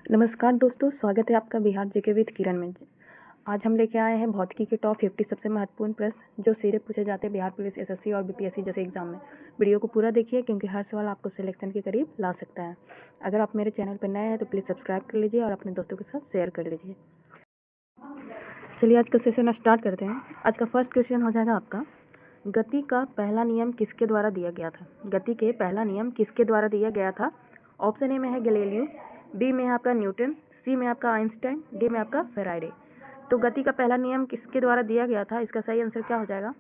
नमस्कार दोस्तों, स्वागत है आपका बिहार जीके विद किरण में। आज हम लेके आए हैं भौतिकी के टॉप 50 सबसे महत्वपूर्ण प्रश्न जो सीधे पूछे जाते हैं बिहार पुलिस, एसएससी और बीपीएससी जैसे एग्जाम में। वीडियो को पूरा देखिए क्योंकि हर सवाल आपको सिलेक्शन के करीब ला सकता है। अगर आप मेरे चैनल पर नए हैं तो प्लीज़ सब्सक्राइब कर लीजिए और अपने दोस्तों के साथ शेयर कर लीजिए। चलिए आज का सेशन स्टार्ट करते हैं। आज का फर्स्ट क्वेश्चन हो जाएगा आपका, गति का पहला नियम किसके द्वारा दिया गया था? गति के पहला नियम किसके द्वारा दिया गया था? ऑप्शन ए में है गैलीलियो, बी में है आपका न्यूटन, सी में आपका आइंस्टाइन, डी में आपका फेराडे। तो गति का पहला नियम किसके द्वारा दिया गया था? इसका सही आंसर क्या हो जाएगा?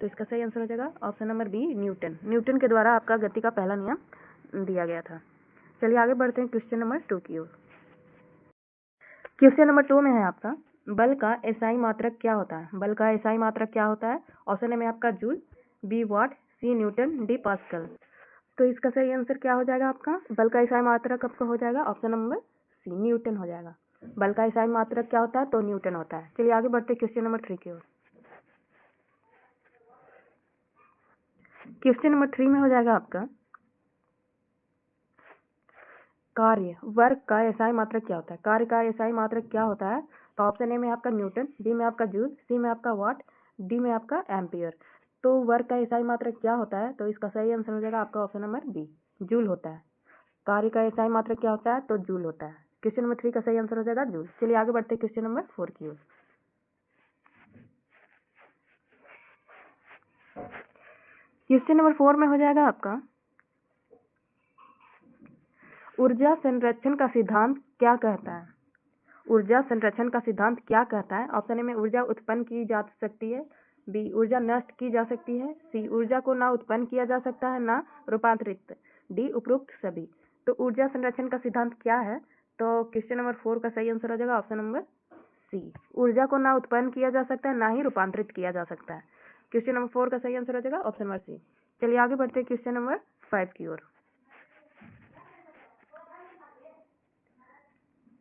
तो इसका सही आंसर हो जाएगा option number B, newton. Newton के द्वारा आपका गति का पहला नियम दिया गया था। चलिए आगे बढ़ते हैं क्वेश्चन नंबर 2 की ओर। क्वेश्चन नंबर 2 में है आपका, बल का एसआई मात्रक क्या होता है? बल का एसआई मात्रक क्या होता है? ऑप्शन ए में आपका जूल, बी वाट, सी न्यूटन, डी पास्कल। तो इसका सही आंसर क्या हो जाएगा आपका? बल का एसआई मात्रक आपका हो जाएगा ऑप्शन नंबर सी, न्यूटन हो जाएगा। बल का एसआई मात्रक क्या होता है? तो न्यूटन होता है। चलिए आगे बढ़ते हैं क्वेश्चन नंबर 3 की ओर। क्वेश्चन नंबर 3 में हो जाएगा आपका, कार्य वर्ग का एसआई मात्रक क्या होता है? कार्य का एसआई मात्रक क्या होता है? तो ऑप्शन ए में आपका न्यूटन, बी में आपका जूल, सी में आपका वाट, डी में आपका एम्पियर। तो वर्ग का एसआई मात्रक क्या होता है? तो इसका सही आंसर हो जाएगा आपका ऑप्शन नंबर बी, जूल होता है। कार्य का एसआई मात्रक क्या होता है? तो जूल होता है। क्वेश्चन नंबर 3 का सही आंसर हो जाएगा जूल। चलिए आगे बढ़ते हैं क्वेश्चन नंबर 4 की ओर। क्वेश्चन नंबर 4 में हो जाएगा आपका, ऊर्जा संरक्षण का सिद्धांत क्या कहता है? ऊर्जा संरक्षण का सिद्धांत क्या कहता है? ऑप्शन ए में ऊर्जा उत्पन्न की जा सकती है, बी ऊर्जा नष्ट की जा सकती है, सी ऊर्जा को ना उत्पन्न किया जा सकता है ना रूपांतरित, डी उपरोक्त सभी। तो ऊर्जा संरक्षण का सिद्धांत क्या है? तो क्वेश्चन नंबर 4 का सही आंसर हो जाएगा ऑप्शन नंबर सी, ऊर्जा को ना उत्पन्न किया जा सकता है ना ही रूपांतरित किया जा सकता है। क्वेश्चन नंबर 4 का सही आंसर हो जाएगा ऑप्शन नंबर सी। चलिए आगे बढ़ते हैं क्वेश्चन नंबर 5 की ओर।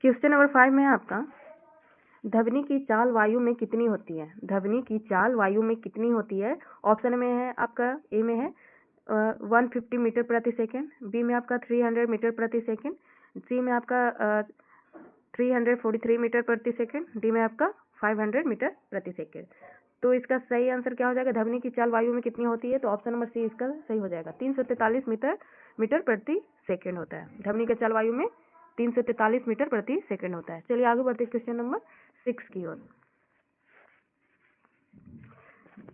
क्वेश्चन नंबर 5 में है आपका, ध्वनि की चाल वायु में कितनी होती है? ध्वनि की चाल वायु में कितनी होती है? ऑप्शन में है आपका, ए में है 150 मीटर प्रति सेकेंड, बी में आपका 300 मीटर प्रति सेकेंड, सी में आपका 343 मीटर प्रति सेकेंड, डी में आपका 500 मीटर प्रति सेकेंड। तो इसका सही आंसर क्या हो जाएगा? ध्वनि की चाल वायु में कितनी होती है? तो ऑप्शन नंबर सी इसका सही हो जाएगा, 343 मीटर प्रति सेकेंड होता है। ध्वनि की चाल वायु में 343 मीटर प्रति सेकेंड होता है। चलिए आगे बढ़ते हैं क्वेश्चन नंबर 6 की ओर।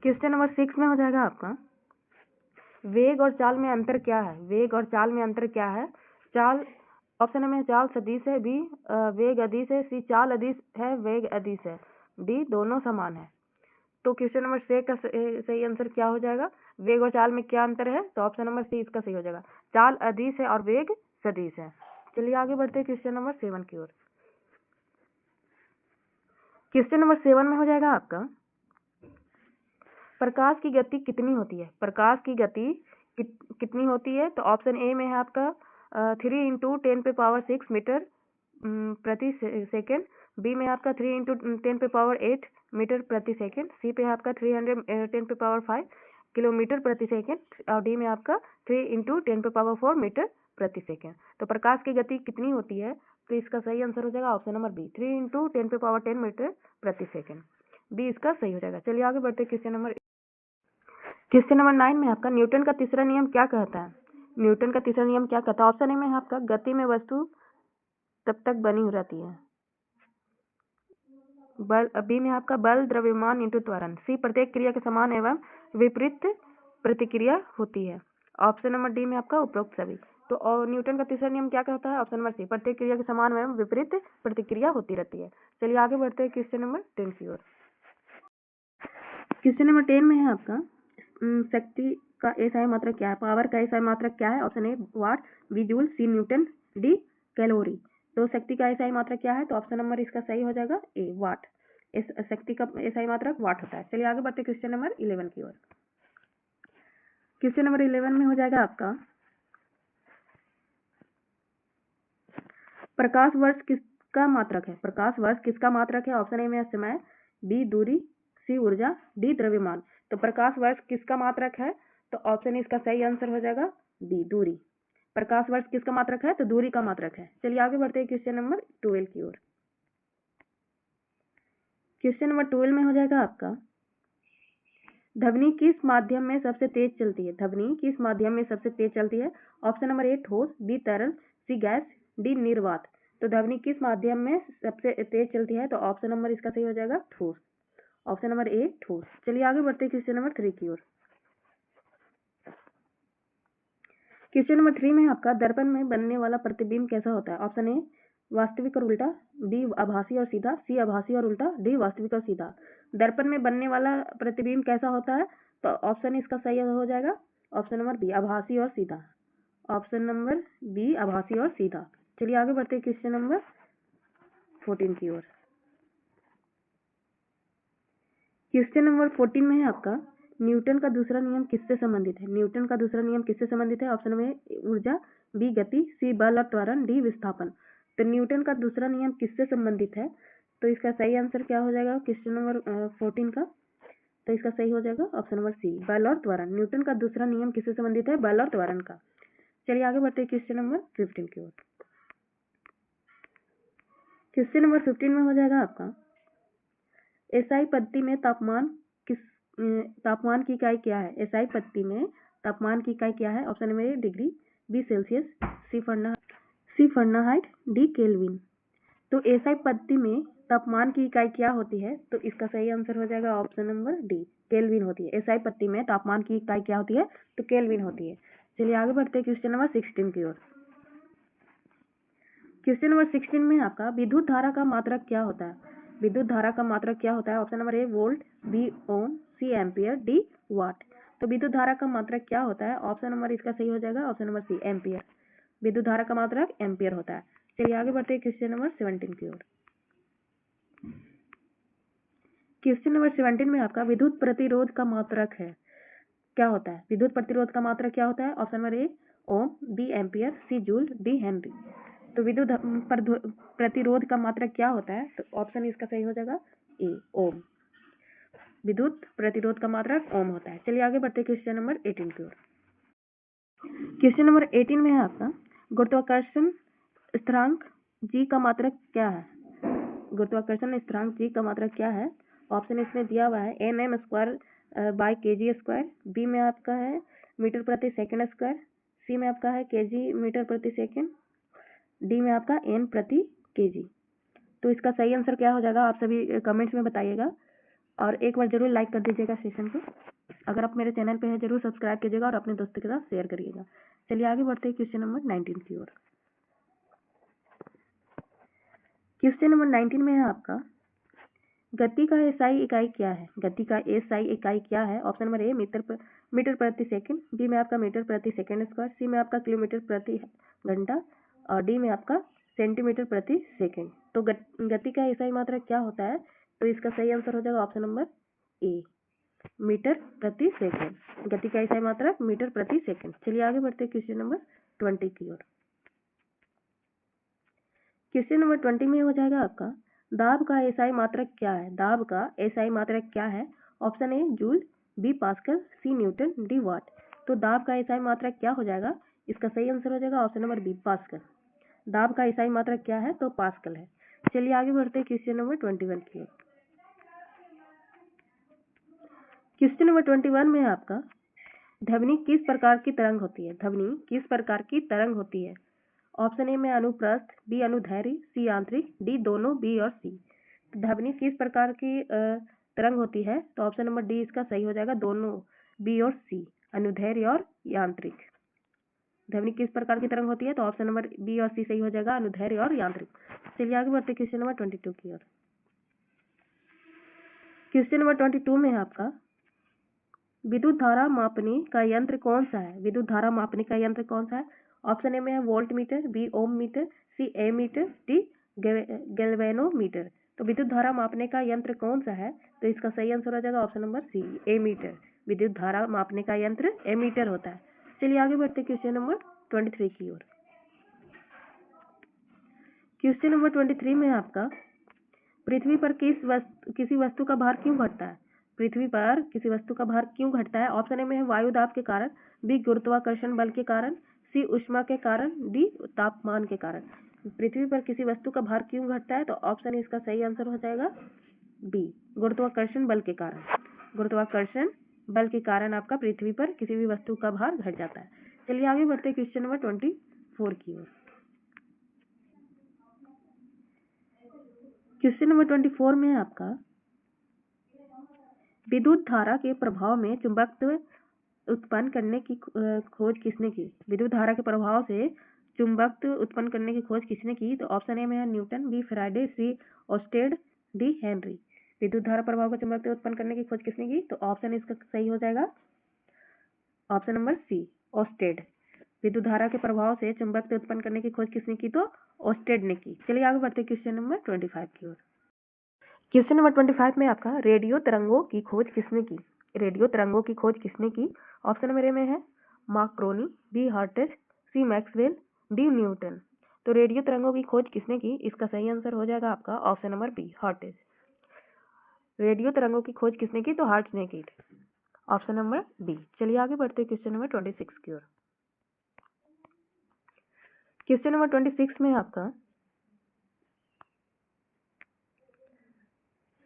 क्वेश्चन नंबर 6 में हो जाएगा आपका, वेग और चाल में अंतर क्या है? वेग और चाल में अंतर क्या है? चाल, ऑप्शन में चाल सदिश है, बी वेग अदिश है, सी चाल अदिश है, वेग अदिश है, डी दोनों समान है। तो क्वेश्चन नंबर 6 का सही आंसर क्या हो जाएगा? वेग और चाल में क्या अंतर है? तो ऑप्शन नंबर सी इसका सही हो जाएगा, चाल अदिश है और वेग सदिश है। चलिए आगे बढ़ते हैं क्वेश्चन नंबर 7 की ओर। क्वेश्चन नंबर 7 में हो जाएगा आपका, प्रकाश की गति कितनी होती है? प्रकाश की गति कितनी होती है? तो ऑप्शन ए में है आपका 3 × 10⁻⁶ मीटर प्रति सेकेंड, बी में आपका 3 × 10⁸ मीटर प्रति सेकेंड, सी पे आपका 310⁵ किलोमीटर प्रति सेकेंड और डी में आपका 3 × 10⁴ मीटर प्रति सेकेंड। तो प्रकाश की गति कितनी होती है? तो इसका सही आंसर हो जाएगा ऑप्शन नंबर बी, 3 × 10⁻10 मीटर प्रति सेकेंड, बी इसका सही हो जाएगा। चलिए आगे बढ़ते क्वेश्चन नंबर 9 में आपका, न्यूटन का तीसरा नियम क्या कहता है? न्यूटन का तीसरा नियम क्या कहता है? ऑप्शन ए में है आपका, गति में वस्तु तब तक बनी रहती है, बल, बी में आपका बल द्रव्यमान इंटू त्वरण, सी प्रत्येक क्रिया के समान एवं विपरीत प्रतिक्रिया होती है, ऑप्शन नंबर डी में आपका उपरोक्त सभी। तो और न्यूटन का तीसरा नियम क्या कहता है? ऑप्शन नंबर सी, प्रत्येक क्रिया के समान एवं विपरीत प्रतिक्रिया होती रहती है। चलिए आगे बढ़ते हैं क्वेश्चन नंबर 10 की ओर। क्वेश्चन नंबर 10 में है आपका, शक्ति का एसआई मात्रक क्या है? पावर का एसआई मात्रक क्या है? Option A watt, B joule, C newton, D calorie. तो शक्ति का एसआई मात्रक क्या है? तो ऑप्शन नंबर इसका सही हो जाएगा ए, वाट। इस शक्ति का एसआई मात्रक वाट होता है। चलिए आगे बढ़ते क्वेश्चन नंबर 11 की ओर। क्वेश्चन नंबर 11 में हो जाएगा आपका, प्रकाश वर्ष किसका मात्रक है? प्रकाश वर्ष किसका मात्रक है? ऑप्शन ए में समय, बी दूरी, सी ऊर्जा, डी द्रव्यमान। तो प्रकाश वर्ष किसका मात्रक है? तो ऑप्शन इसका सही आंसर हो जाएगा बी, दूरी। प्रकाश वर्ष किसका मात्रक है? तो दूरी का मात्रक है। चलिए आगे बढ़ते हैं क्वेश्चन नंबर 12 की ओर। क्वेश्चन नंबर 12 में हो जाएगा आपका, ध्वनि किस माध्यम में सबसे तेज चलती है? ध्वनि किस माध्यम में सबसे तेज चलती है? ऑप्शन नंबर ए ठोस, बी तरल, सी गैस, डी निर्वात। तो ध्वनि किस माध्यम में सबसे तेज चलती है? तो ऑप्शन नंबर इसका सही हो जाएगा ठोस। ऑप्शन नंबर ए ठोस। चलिए आगे बढ़ते हैं क्वेश्चन नंबर 3 की ओर। क्वेश्चन नंबर 3 में आपका, दर्पण में बनने वाला प्रतिबिंब कैसा होता है? ऑप्शन ए वास्तविक और उल्टा, बी आभासी और सीधा, सी आभासी और उल्टा, डी वास्तविक और सीधा। दर्पण में बनने वाला प्रतिबिंब कैसा होता है? तो ऑप्शन इसका सही हो जाएगा ऑप्शन नंबर बी आभासी और सीधा। ऑप्शन नंबर बी आभासी और सीधा। चलिए आगे बढ़ते हैं क्वेश्चन नंबर 14 की ओर। क्वेश्चन नंबर 14 में है आपका, न्यूटन का दूसरा नियम किससे संबंधित है? न्यूटन का दूसरा नियम किससे संबंधित है? ऑप्शन में ऊर्जा, बी गति, सी बल और त्वरण, डी विस्थापन। तो न्यूटन का दूसरा नियम किससे संबंधित है? तो इसका सही आंसर क्या हो जाएगा क्वेश्चन नंबर 14 का? तो इसका सही हो जाएगा ऑप्शन नंबर सी बल और त्वरण। न्यूटन का दूसरा नियम किससे संबंधित है? बल और त्वरण का। चलिए आगे बढ़ते हैं क्वेश्चन नंबर 15 की ओर। क्वेश्चन नंबर 15 में हो जाएगा आपका, एसआई पद्धति में तापमान की इकाई क्या है? एसआई पद्धति में तापमान की इकाई क्या है? Option number A degree, B Celsius, C Fahrenheit, D kelvin. तो एसआई पद्धति में तापमान की इकाई क्या होती है? तो इसका सही आंसर हो जाएगा ऑप्शन नंबर डी केल्विन होती है। एसआई पद्धति में तापमान की इकाई क्या होती है? तो केल्विन होती है। चलिए आगे बढ़ते हैं क्वेश्चन नंबर 16 की ओर। क्वेश्चन नंबर 16 में आपका, विद्युत धारा का मात्रक क्या होता है? विद्युत धारा का मात्रक क्या होता है? Option number A volt, B ohm, C ampere, D watt. तो विद्युत धारा का मात्रक क्या होता है? ऑप्शन नंबर इसका सही हो जाएगा ऑप्शन नंबर सी एम्पियर। विद्युत धारा का मात्रक एम्पियर होता है। चलिए आगे बढ़ते हैं क्वेश्चन नंबर 17 की ओर। क्वेश्चन नंबर 17 में आपका, विद्युत प्रतिरोध का मात्रक है क्या होता है? विद्युत प्रतिरोध का मात्रक क्या होता है? Option number A Om, B ampere, C joule, D henry. तो विद्युत प्रतिरोध का मात्रक क्या होता है? तो ऑप्शन इसका सही हो जाएगा ए ओम। विद्युत प्रतिरोध का मात्रक ओम होता है। चलिए आगे बढ़ते हैं क्वेश्चन नंबर 18 की ओर। क्वेश्चन नंबर 18 में है आपका, गुरुत्वाकर्षण स्थिरांक जी का मात्रक क्या है? गुरुत्वाकर्षण स्थिरांक जी का मात्रक क्या है? ऑप्शन इसमें दिया हुआ है nm² by kg square, B में आपका है मीटर प्रति सेकंड स्क्वायर, सी में आपका है kg मीटर प्रति सेकंड, डी में आपका एन प्रति kg। तो इसका सही आंसर क्या हो जाएगा? आप सभी कमेंट्स में बताइएगा और एक बार जरूर लाइक कर दीजिएगा सेशन को। अगर आप मेरे चैनल पे हैं जरूर सब्सक्राइब कीजिएगा और अपने दोस्तों के साथ शेयर करिएगा। चलिए आगे बढ़ते हैं क्वेश्चन नंबर 19 की ओर। क्वेश्चन नंबर 19 में है आपका, गति का एसआई इकाई क्या है? गति का एसआई इकाई क्या है? ऑप्शन नंबर ए मीटर प्रति सेकंड, बी में आपका मीटर प्रति सेकंड स्क्वायर, सी में आपका किलोमीटर प्रति घंटा और डी में आपका सेंटीमीटर प्रति सेकंड। तो गति का एसआई मात्रक क्या होता है? तो इसका सही आंसर हो जाएगा ऑप्शन नंबर ए मीटर प्रति सेकंड। गति का एसआई मात्रक मीटर प्रति सेकंड। चलिए आगे बढ़ते हैं क्वेश्चन नंबर 20 की ओर। क्वेश्चन नंबर 20 में हो जाएगा आपका, दाब का एसआई मात्रक क्या है? दाब का एसआई मात्रक क्या है? Option A joule, B pascal, C newton, D watt. तो दाब का एसआई मात्रक क्या हो जाएगा? इसका सही आंसर हो जाएगा ऑप्शन नंबर बी पास्कल। दाब का एसआई मात्रक क्या है? तो पास्कल है। चलिए आगे बढ़ते हैं क्वेश्चन नंबर 21 की ओर। क्वेश्चन नंबर 21 में आपका, ध्वनि किस प्रकार की तरंग होती है? ध्वनि किस प्रकार की तरंग होती है? ऑप्शन ए में अनुप्रस्थ, बी अनुदैर्घ्य, सी आंतरिक, डी दोनों, बी और सी। ध्वनि किस प्रकार की तरंग होती है? तो ऑप्शन नंबर डी इसका सही हो जाएगा दोनों, बी और सी, अनुदैर्घ्य और यांत्रिक। ध्वनि किस प्रकार की तरंग होती है? तो ऑप्शन नंबर बी और सी सही हो जाएगा, अनुदैर्घ्य और यांत्रिक। चलिए आगे बढ़ते क्वेश्चन नंबर 22 की ओर। क्वेश्चन नंबर 22 में है आपका, विद्युत धारा मापने का यंत्र कौन सा है? विद्युत धारा मापने का यंत्र कौन सा है? ऑप्शन ए में है वोल्ट मीटर, बी ओम मीटर, सी ए मीटर, डी गैल्वेनोमीटर। तो विद्युत धारा मापने का यंत्र कौन सा है? तो इसका सही आंसर हो जाएगा ऑप्शन नंबर सी ए मीटर। विद्युत धारा मापने का यंत्र ए मीटर होता है। चलिए आगे बढ़ते क्वेश्चन नंबर 23 की ओर। क्वेश्चन नंबर 23 में आपका, पृथ्वी पर किसी वस्तु का भार क्यों घटता है? पृथ्वी पर किसी वस्तु का भार क्यों घटता है? ऑप्शन ए में है वायु दाब के कारण, बी गुरुत्वाकर्षण बल के कारण, सी ऊष्मा के कारण, डी तापमान के कारण। पृथ्वी पर किसी वस्तु का भार क्यों घटता है? तो ऑप्शन ए इसका सही आंसर हो जाएगा बी, गुरुत्वाकर्षण बल के कारण। गुरुत्वाकर्षण बल के कारण आपका पृथ्वी पर किसी भी वस्तु का भार घट जाता है। चलिए आगे बढ़ते हैं क्वेश्चन नंबर 24 की ओर। क्वेश्चन नंबर 24 में आपका विद्युत धारा के प्रभाव में चुंबकत्व उत्पन्न करने की खोज किसने की? विद्युत धारा के प्रभाव से चुंबकत्व उत्पन्न करने की खोज किसने की? तो ऑप्शन ए में है न्यूटन, बी फैराडे, सी ऑस्टेड, डी हेनरी। विद्युत धारा प्रभाव का चुंबकत्व उत्पन्न करने की खोज किसने की? तो ऑप्शन इसका सही हो जाएगा ऑप्शन नंबर सी, ऑस्टेड। विद्युत धारा के प्रभाव से चुंबकत्व उत्पन्न करने की खोज किसने की? तो ऑस्टेड ने की। चलिए आगे बढ़ते क्वेश्चन नंबर 25 की ओर। क्वेश्चन नंबर 25 में आपका रेडियो तरंगों की खोज किसने की? रेडियो तरंगों की खोज किसने की? ऑप्शन नंबर ए में है मार्कोनी, बी हर्ट्ज, सी मैक्सवेल, डी न्यूटन। तो रेडियो तरंगों की खोज किसने की? इसका सही आंसर हो जाएगा आपका option number B, hertz. Radio तरंगों की खोज किसने की? तो हर्ट्ज ने की, ऑप्शन नंबर बी। चलिए आगे बढ़ते हैं क्वेश्चन नंबर 26 की ओर। क्वेश्चन नंबर 26 में आपका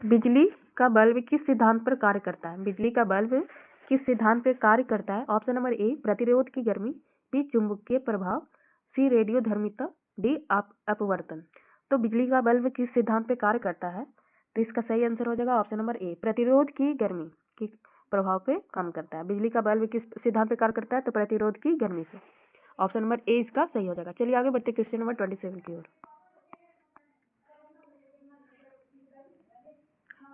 बिजली का बल्ब किस सिद्धांत पर कार्य करता है? बिजली का बल्ब किस सिद्धांत पर कार्य करता है? ऑप्शन नंबर ए प्रतिरोध की गर्मी, बी चुंबकीय प्रभाव, सी रेडियोधर्मिता, डी अपवर्तन। तो बिजली का बल्ब किस सिद्धांत पर कार्य करता है? तो इसका सही आंसर हो जाएगा ऑप्शन नंबर ए, प्रतिरोध की गर्मी के प्रभाव पे काम करता है। बिजली का बल्ब किस सिद्धांत पे कार्य करता है? तो प्रतिरोध की गर्मी से। ऑप्शन नंबर ए इसका सही हो जाएगा। चलिए आगे बढ़ते क्वेश्चन नंबर 27 की ओर।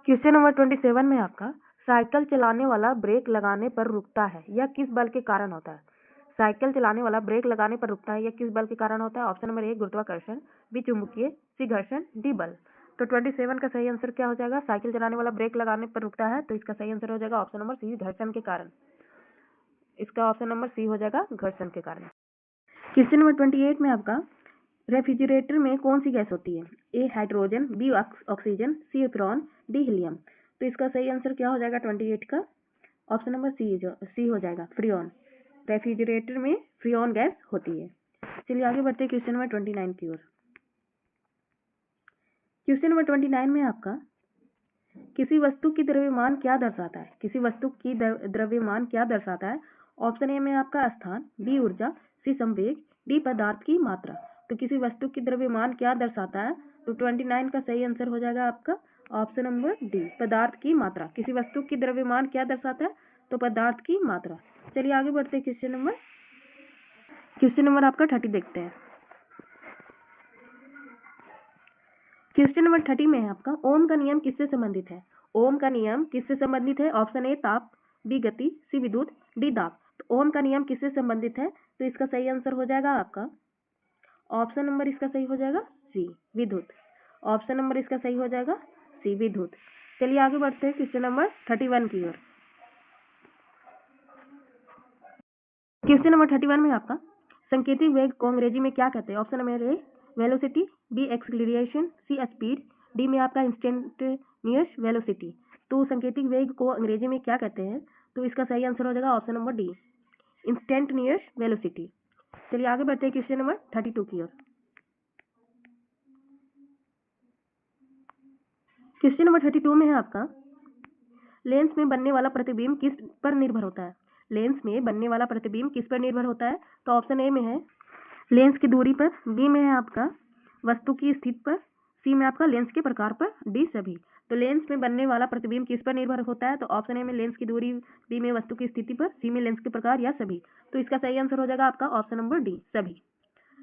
क्वेश्चन नंबर 27 में आपका साइकिल चलाने वाला ब्रेक लगाने पर रुकता है, यह किस बल के कारण होता है? साइकिल चलाने वाला ब्रेक लगाने पर रुकता है, यह किस बल के कारण होता है? ऑप्शन नंबर ए गुरुत्वाकर्षण, बी चुंबकीय, सी घर्षण, डी बल। तो 27 का सही आंसर क्या हो जाएगा? साइकिल चलाने वाला ब्रेक लगाने पर रुकता है, तो इसका सही आंसर हो जाएगा ऑप्शन नंबर सी, घर्षण के कारण। इसका ऑप्शन नंबर सी हो जाएगा घर्षण के कारण। क्वेश्चन नंबर 28 में आपका रेफ्रिजरेटर में कौन सी गैस होती है? ए हाइड्रोजन, बी ऑक्सीजन, सी न्यूट्रॉन, डी हीलियम। तो इसका सही आंसर क्या हो जाएगा 28 का? ऑप्शन नंबर सी हो जाएगा, फ्रियोन। रेफ्रिजरेटर में फ्रियोन गैस होती है। चलिए आगे बढ़ते हैं क्वेश्चन नंबर 29 की ओर। क्वेश्चन नंबर 29 में आपका किसी वस्तु की द्रव्यमान क्या दर्शाता है? किसी वस्तु की द्रव्यमान क्या दर्शाता है? ऑप्शन ए में आपका स्थान, बी ऊर्जा, सी संवेग, डी पदार्थ की मात्रा। तो किसी वस्तु की द्रव्यमान क्या दर्शाता है? तो 29 का सही आंसर हो जाएगा आपका ऑप्शन नंबर डी, पदार्थ की मात्रा। किसी वस्तु की द्रव्यमान क्या दर्शाता है? तो पदार्थ की मात्रा। चलिए आगे बढ़ते हैं क्वेश्चन नंबर आपका 30 देखते हैं। क्वेश्चन नंबर 30 में है आपका ओम का नियम किससे संबंधित है? ओम का नियम किससे संबंधित है? ऑप्शन ए ताप, बी गति, सी विद्युत, डी दाब। तो ओम का नियम किससे संबंधित है? तो इसका सही आंसर हो जाएगा आपका ऑप्शन नंबर इसका सही हो जाएगा सी, विद्युत। ऑप्शन नंबर इसका सही हो जाएगा सी, विद्युत। चलिए आगे बढ़ते हैं क्वेश्चन नंबर 31 की ओर। क्वेश्चन नंबर 31 में आपका संकेतिक वेग को अंग्रेजी में क्या कहते हैं? Option number A velocity, B acceleration, C speed, D में आपका इंस्टेंटेनियस वेलोसिटी। तो संकेतिक वेग को अंग्रेजी में क्या कहते हैं? तो इसका सही आंसर हो जाएगा option number D, instantaneous velocity. चलिए आगे बढ़ते हैं क्वेश्चन नंबर 32 की ओर। क्वेश्चन नंबर 32 में है आपका लेंस में बनने वाला प्रतिबिंब किस पर निर्भर होता है? लेंस में बनने वाला प्रतिबिंब किस पर निर्भर होता है? तो ऑप्शन ए में है लेंस की दूरी पर, बी में है आपका वस्तु की स्थिति पर, सी में आपका लेंस के प्रकार पर, डी सभी। तो लेंस में बनने वाला प्रतिबिंब किस पर निर्भर होता है? तो ऑप्शन ए में लेंस की दूरी, बी में वस्तु की स्थिति पर, सी में लेंस के प्रकार या सभी। तो इसका सही आंसर हो जाएगा आपका ऑप्शन नंबर डी, सभी।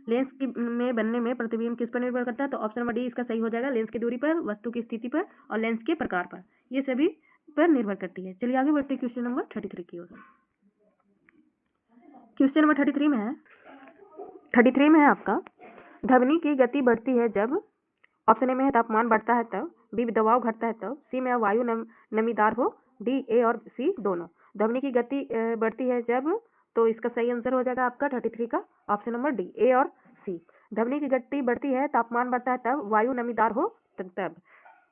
लेंस में बनने में प्रतिबिंब किस पर निर्भर करता है? तो ऑप्शन नंबर डी इसका सही हो जाएगा, लेंस की दूरी पर, वस्तु की स्थिति पर और लेंस के प्रकार पर, ये सभी पर निर्भर करती है। चलिए आगे बढ़ते हैं क्वेश्चन नंबर 33 की ओर। क्वेश्चन नंबर 33 में है आपका ध्वनि की गति बढ़ती है जब, ऑप्शन ए में है तापमान बढ़ता है तब, बी दबाव घटता है तब, सी में वायु नमीदार हो, डी ए और सी दोनों। ध्वनि की गति बढ़ती है जब, तो इसका सही आंसर हो जाएगा आपका 33 का ऑप्शन नंबर डी, ए और सी। ध्वनि की गति बढ़ती है, तापमान बढ़ता है तब, वायु नमीदार हो तब।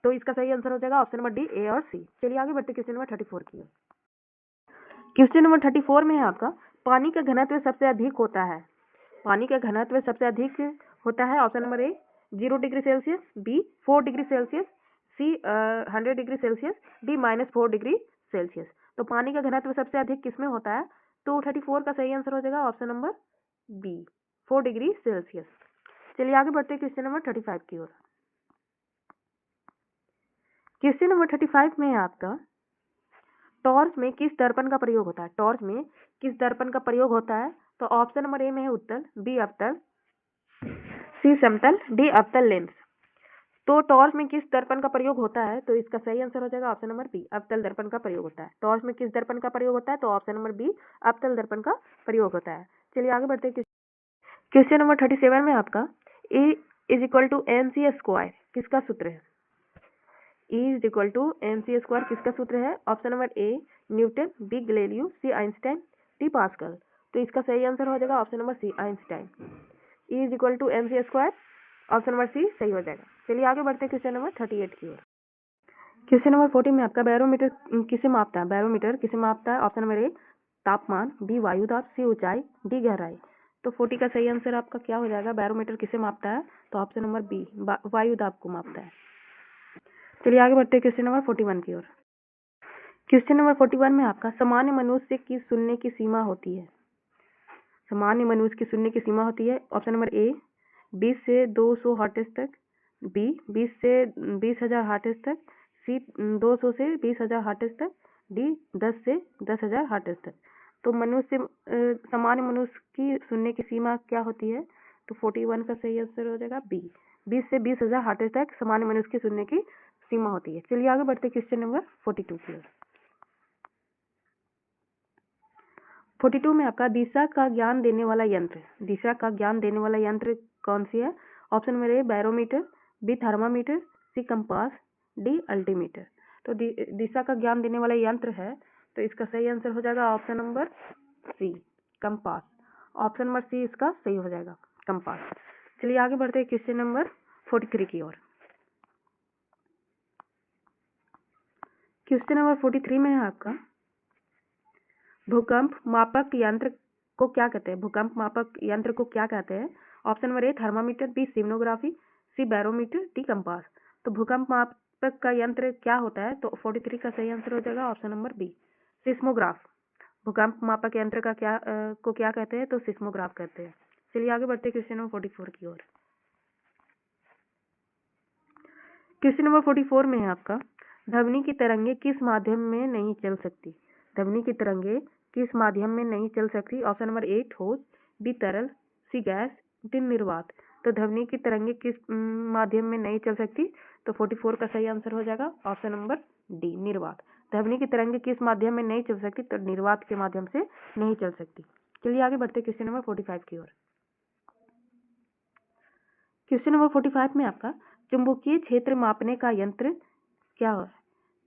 तो इसका सही आंसर हो जाएगा ऑप्शन नंबर डी, ए और सी। चलिए आगे बढ़ते क्वेश्चन नंबर 34 की। क्वेश्चन नंबर 34 में है आपका पानी का घनत्व सबसे अधिक होता है पानी का घनत्व सबसे अधिक होता है option number A 0 degree Celsius, B 4 degree Celsius, C 100 degree Celsius, D -4 degree Celsius. तो पानी का घनत्व सबसे अधिक किसमें होता है? तो 34 का सही आंसर हो जाएगा option number B 4 degree Celsius. चलिए आगे बढ़ते हैं क्वेश्चन नंबर 35 की ओर। क्वेश्चन नंबर 35 में है आपका टॉर्च में किस दर्पण का प्रयोग होता है? टॉर्च में किस दर्पण का प्रयोग होता है? तो ऑप्शन नंबर ए में है उत्तल, बी अवतल, सी समतल, डी अवतल लेंस। तो टॉर्च में किस दर्पण का प्रयोग होता है? तो इसका सही आंसर हो जाएगा ऑप्शन नंबर बी अवतल दर्पण का प्रयोग होता है। टॉर्च में किस दर्पण का प्रयोग होता है? तो ऑप्शन नंबर बी अवतल दर्पण का प्रयोग होता है। चलिए आगे बढ़ते हैं। क्वेश्चन नंबर 37 में आपका E is equal to MC square किसका सूत्र है? E is equal to MC square किसका सूत्र है? Option number A Newton, B Galileo, C Einstein, D Pascal. तो इसका सही आंसर हो जाएगा option number C Einstein. E is equal to MC square option number C सही हो जाएगा। चलिए आगे बढ़ते हैं क्वेश्चन नंबर 38 की ओर। क्वेश्चन नंबर 40 में आपका बैरोमीटर किसे मापता है? बैरोमीटर किसे मापता है? ऑप्शन नंबर ए तापमान, बी वायु दाब, सी ऊंचाई, डी गहराई। तो 40 का सही आंसर आपका क्या हो जाएगा? बैरोमीटर किसे मापता है? तो ऑप्शन नंबर बी वायु दाब को मापता है। चलिए आगे बढ़ते हैं क्वेश्चन नंबर 41 की ओर। क्वेश्चन नंबर 41 में आपका सामान्य मनुष्य की सुनने की सीमा होती है। सामान्य मनुष्य की सुनने की सीमा होती है ऑप्शन नंबर ए 20 से 200 हर्ट्ज तक, बी 20 से 20,000 हर्ट्ज तक, सी 200 से 20,000 हर्ट्ज तक, डी 10 से 10,000 हर्ट्ज तक। तो सामान्य मनुष्य की सुनने की सीमा क्या होती है? तो 41 का सही आंसर हो जाएगा बी 20 से 20,000 हर्ट्ज तक सामान्य मनुष्य की सुनने की सीमा होती है। चलिए आगे बढ़ते हैं क्वेश्चन नंबर 42 की ओर। 42 में आपका दिशा का ज्ञान देने वाला यंत्र, दिशा का ज्ञान देने वाला यंत्र कौन सी है? Option number A barometer, B thermometer, C compass, D altimeter. तो दिशा का ज्ञान देने वाला यंत्र है, तो इसका सही आंसर हो जाएगा option number C compass. Option number C इसका सही हो जाएगा कंपास। चलिए आगे बढ़ते हैं क्वेश्चन नंबर 43 की ओर। क्वेश्चन नंबर 43 में है आपका भूकंप मापक यंत्र को क्या कहते हैं? भूकंप मापक यंत्र को क्या कहते हैं? Option number A thermometer, B seismography, C barometer, D compass. तो भूकंप मापक का यंत्र क्या होता है? तो 43 का सही आंसर हो जाएगा ऑप्शन नंबर बी सिस्मोग्राफ। भूकंप मापक यंत्र का क्या कहते हैं? तो सिस्मोग्राफ कहते हैं। चलिए आगे बढ़ते हैं क्वेश्चन नंबर 44 की ओर। क्वेश्चन नंबर 44 में है आपका ध्वनि की तरंगे किस माध्यम में नहीं चल सकती? ध्वनि की तरंगे किस माध्यम में नहीं चल सकती? ऑप्शन नंबर ए ठोस, बी तरल, सी गैस, डी निर्वात। तो ध्वनि की तरंगे किस माध्यम में नहीं चल सकती? तो 44 का सही आंसर हो जाएगा ऑप्शन नंबर डी निर्वात। ध्वनि की तरंगे किस माध्यम में नहीं चल सकती? तो निर्वात के माध्यम से नहीं चल सकती। चलिए आगे बढ़ते क्वेश्चन नंबर 45 की ओर। क्वेश्चन नंबर 45 में आपका चुंबकीय क्षेत्र मापने का यंत्र क्या है?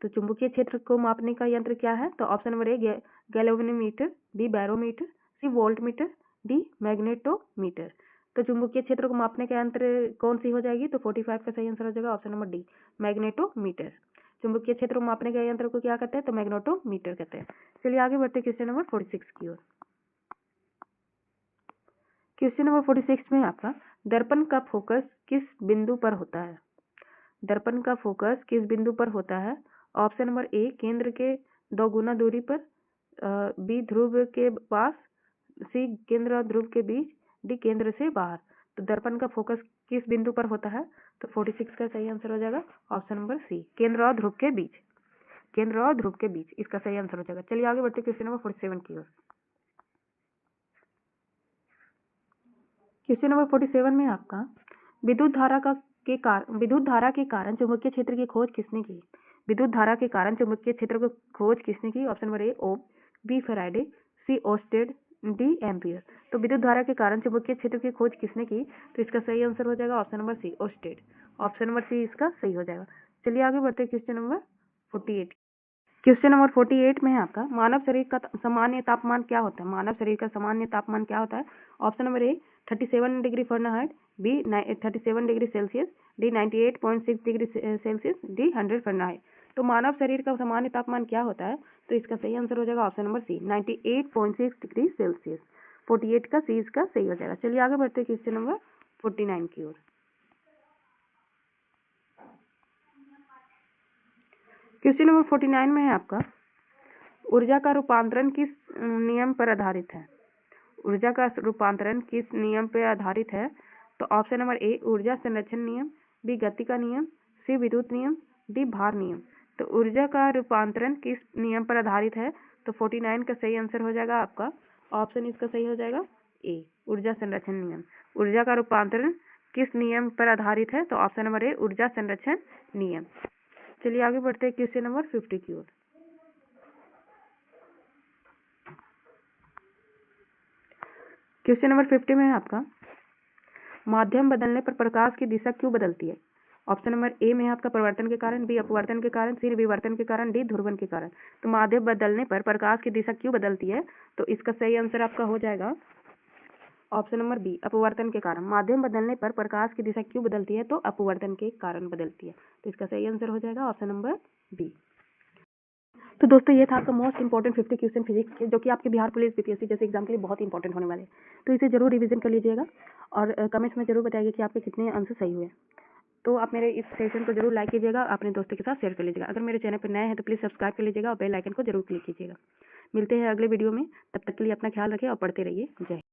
तो चुंबकीय क्षेत्र को मापने का यंत्र क्या है? तो option number A galvanometer, B barometer, C voltmeter, D magnetometer. तो चुंबकीय क्षेत्र को मापने का यंत्र कौन सी हो जाएगी? तो 45 का सही आंसर हो जाएगा ऑप्शन नंबर डी मैग्नेटोमीटर। चुंबकीय क्षेत्र को मापने का यंत्र को क्या कहते हैं? तो मैग्नेटोमीटर कहते हैं। चलिए आगे बढ़ते क्वेश्चन नंबर 46 की ओर। क्वेश्चन नंबर 46 में आपका दर्पण का फोकस किस बिंदु पर होता है? दर्पण का फोकस किस बिंदु पर होता है? ऑप्शन नंबर ए केंद्र के 2 गुना दूरी पर, बी ध्रुव के पास, सी केंद्र और ध्रुव के बीच, डी केंद्र से बाहर। तो दर्पण का फोकस किस बिंदु पर होता है? तो 46 का सही आंसर हो जाएगा ऑप्शन नंबर सी केंद्र और ध्रुव के बीच, केंद्र और ध्रुव के बीच इसका सही आंसर हो जाएगा। चलिए आगे बढ़ते क्वेश्चन नंबर 47 की ओर। क्वेश्चन नंबर 47 में आपका विद्युत धारा के कारण चुंबकीय क्षेत्र की खोज किसने की? विद्युत धारा के कारण चुंबकीय क्षेत्र की खोज किसने की? Option number A Om, B Faraday, C Oersted, D Ampere. तो विद्युत धारा के कारण चुंबकीय क्षेत्र की खोज किसने की? तो इसका सही आंसर हो जाएगा option number C Oersted. Option number C इसका सही हो जाएगा। चलिए आगे बढ़ते हैं क्वेश्चन नंबर 48। क्वेश्चन नंबर 48 में है आपका मानव शरीर का सामान्य तापमान क्या होता है? मानव शरीर का सामान्य तापमान क्या होता है? Option number A 37 degree Fahrenheit, B 37 degree Celsius, D 98.6 degree Celsius, D 100 Fahrenheit. तो मानव शरीर का सामान्य तापमान क्या होता है? तो इसका सही आंसर हो जाएगा option number C 98.6 degree Celsius. 48 का सी इसका सही हो जाएगा। चलिए आगे बढ़ते हैं क्वेश्चन नंबर 49 की ओर। क्वेश्चन नंबर 49 में है आपका, ऊर्जा का रूपांतरण किस नियम पर आधारित है? ऊर्जा का रूपांतरण किस नियम पर आधारित है? तो ऑप्शन नंबर ए ऊर्जा संरक्षण नियम, बी गति का नियम, सी विद्युत नियम, डी भार नियम। तो ऊर्जा का रूपांतरण किस नियम पर आधारित है? तो 49 का सही आंसर हो जाएगा आपका ऑप्शन इसका सही हो जाएगा ए ऊर्जा संरक्षण नियम। ऊर्जा का रूपांतरण किस नियम पर आधारित है? तो ऑप्शन नंबर ए ऊर्जा संरक्षण नियम। चलिए आगे बढ़ते हैं क्वेश्चन नंबर 50 की ओर। क्वेश्चन नंबर 50 में है आपका, माध्यम बदलने पर प्रकाश की दिशा क्यों बदलती है? ऑप्शन नंबर ए में है आपका परिवर्तन के कारण, बी अपवर्तन के कारण, सी विवर्तन के कारण, डी ध्रुवण के कारण। तो माध्यम बदलने पर प्रकाश की दिशा क्यों बदलती है? तो इसका सही आंसर आपका हो जाएगा ऑप्शन नंबर बी अपवर्तन के कारण। माध्यम बदलने पर प्रकाश की दिशा क्यों बदलती है? तो अपवर्तन के कारण बदलती है। तो इसका सही आंसर हो जाएगा ऑप्शन नंबर बी। तो दोस्तों ये था आपका मोस्ट इंपॉर्टेंट 50 क्वेश्चन फिजिक्स के, जो कि आपके बिहार पुलिस बीपीएससी जैसे एग्जाम के लिए बहुत इंपॉर्टेंट होने वाले हैं। तो इसे जरूर रिवीजन कर लीजिएगा और कमेंट्स में जरूर बताइए कि आपके कितने आंसर सही हुए। तो आप मेरे इस सेशन को जरूर लाइक कीजिएगा, अपने दोस्तों के साथ शेयर कर लीजिएगा। अगर मेरे चैनल पर नए हैं तो प्लीज़ सब्सक्राइब कर लीजिएगा और बेल आइकन को जरूर क्लिक कीजिएगा। मिलते हैं अगले वीडियो में, तब तक के लिए अपना ख्याल रखिए और पढ़ते रहिए। जय हिंद।